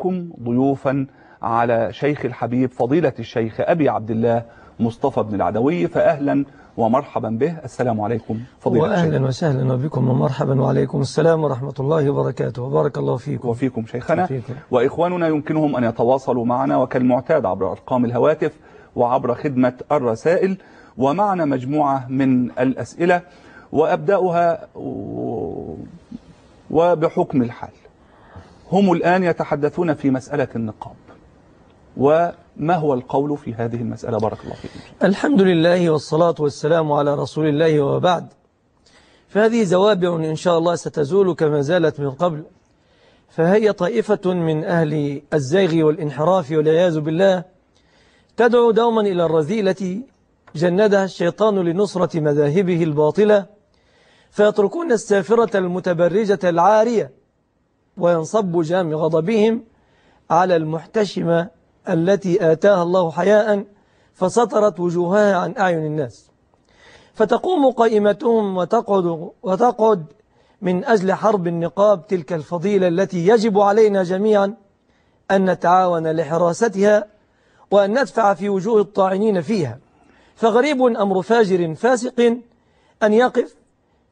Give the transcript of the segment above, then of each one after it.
بكم ضيوفا على شيخ الحبيب فضيلة الشيخ أبي عبد الله مصطفى بن العدوي، فأهلا ومرحبا به. السلام عليكم فضيلة الشيخ. وأهلا وسهلا بكم ومرحبا، وعليكم السلام ورحمة الله وبركاته، وبارك الله فيكم وفيكم شيخنا. وإخواننا يمكنهم أن يتواصلوا معنا وكالمعتاد عبر أرقام الهواتف وعبر خدمة الرسائل، ومعنا مجموعة من الأسئلة وأبدأها وبحكم الحال. هم الآن يتحدثون في مسألة النقاب، وما هو القول في هذه المسألة؟ بارك الله فيكم. الحمد لله والصلاة والسلام على رسول الله، وبعد، فهذه زوابع إن شاء الله ستزول كما زالت من قبل. فهي طائفة من أهل الزيغ والانحراف والعياذ بالله تدعو دوما إلى الرذيلة جندها الشيطان لنصرة مذاهبه الباطلة، فيتركون السافرة المتبرجة العارية وينصب جام غضبهم على المحتشمة التي آتاها الله حياء فسطرت وجوهها عن أعين الناس، فتقوم قائمتهم وتقعد من أجل حرب النقاب، تلك الفضيلة التي يجب علينا جميعا أن نتعاون لحراستها وأن ندفع في وجوه الطاعنين فيها. فغريب أمر فاجر فاسق أن يقف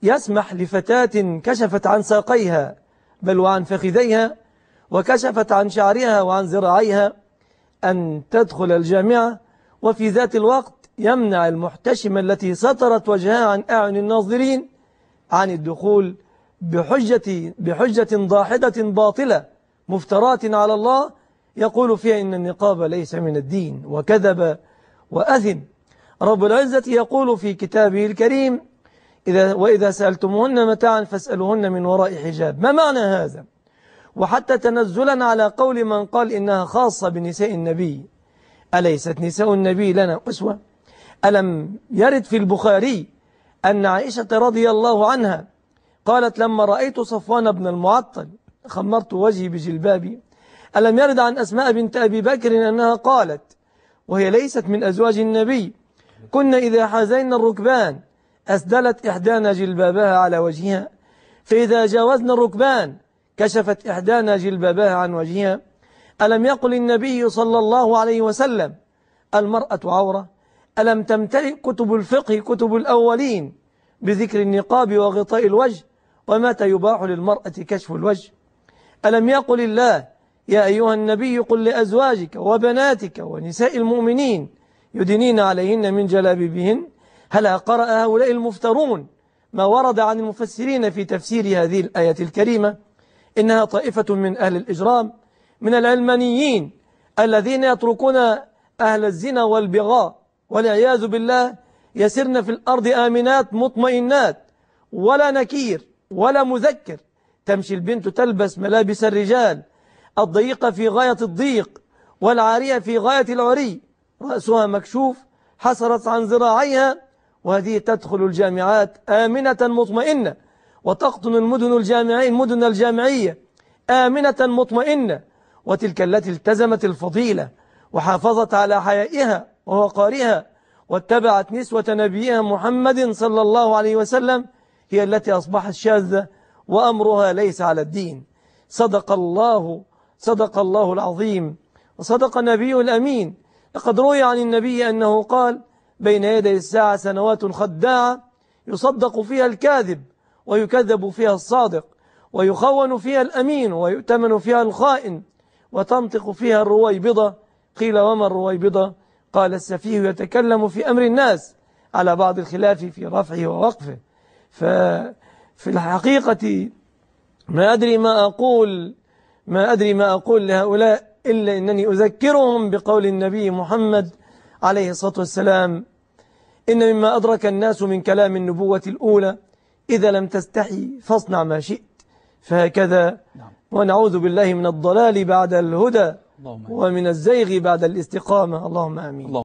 يسمح لفتاة كشفت عن ساقيها بل وعن فخذيها وكشفت عن شعرها وعن ذراعيها أن تدخل الجامعة، وفي ذات الوقت يمنع المحتشمة التي سترت وجهها عن أعين الناظرين عن الدخول بحجة ضاحدة باطلة مفترات على الله يقول فيها إن النقاب ليس من الدين، وكذب وأثم. رب العزة يقول في كتابه الكريم: وإذا سألتموهن متاعا فاسألوهن من وراء حجاب. ما معنى هذا؟ وحتى تنزلا على قول من قال إنها خاصة بنساء النبي، أليست نساء النبي لنا أسوة؟ ألم يرد في البخاري أن عائشة رضي الله عنها قالت لما رأيت صفوان بن المعطل خمرت وجهي بجلبابي؟ ألم يرد عن أسماء بنت أبي بكر أنها قالت وهي ليست من أزواج النبي: كنا إذا حازينا الركبان أسدلت إحدانا جلبابها على وجهها، فإذا جاوزنا الركبان كشفت إحدانا جلبابها عن وجهها؟ ألم يقل النبي صلى الله عليه وسلم: المرأة عورة؟ ألم تمتلئ كتب الفقه كتب الأولين بذكر النقاب وغطاء الوجه؟ ومتى يباح للمرأة كشف الوجه؟ ألم يقل الله: يا أيها النبي قل لأزواجك وبناتك ونساء المؤمنين يدنين عليهن من جلابيبهن؟ هلا قرأ هؤلاء المفترون ما ورد عن المفسرين في تفسير هذه الآية الكريمة؟ إنها طائفة من أهل الإجرام من العلمانيين الذين يتركون أهل الزنا والبغاء والعياذ بالله يسرن في الأرض آمنات مطمئنات، ولا نكير ولا مذكر. تمشي البنت تلبس ملابس الرجال الضيقة في غاية الضيق والعارية في غاية العري، رأسها مكشوف حسرت عن ذراعيها، وهذه تدخل الجامعات آمنة مطمئنة، وتقطن المدن الجامعية آمنة مطمئنة. وتلك التي التزمت الفضيلة وحافظت على حيائها ووقارها واتبعت نسوة نبيها محمد صلى الله عليه وسلم هي التي أصبحت شاذة وأمرها ليس على الدين. صدق الله العظيم وصدق النبي الأمين. لقد روي عن النبي أنه قال: بين يدي الساعة سنوات خداعة يصدق فيها الكاذب ويكذب فيها الصادق، ويخون فيها الأمين ويؤتمن فيها الخائن، وتنطق فيها الرويبضة. قيل: وما الرويبضة؟ قال: السفيه يتكلم في أمر الناس على بعض الخلاف في رفعه ووقفه. ففي الحقيقة ما أدري ما أقول لهؤلاء إلا أنني أذكرهم بقول النبي محمد عليه الصلاة والسلام: إن مما أدرك الناس من كلام النبوة الأولى إذا لم تستحي فاصنع ما شئت. فهكذا ونعوذ بالله من الضلال بعد الهدى ومن الزيغ بعد الاستقامة. اللهم آمين.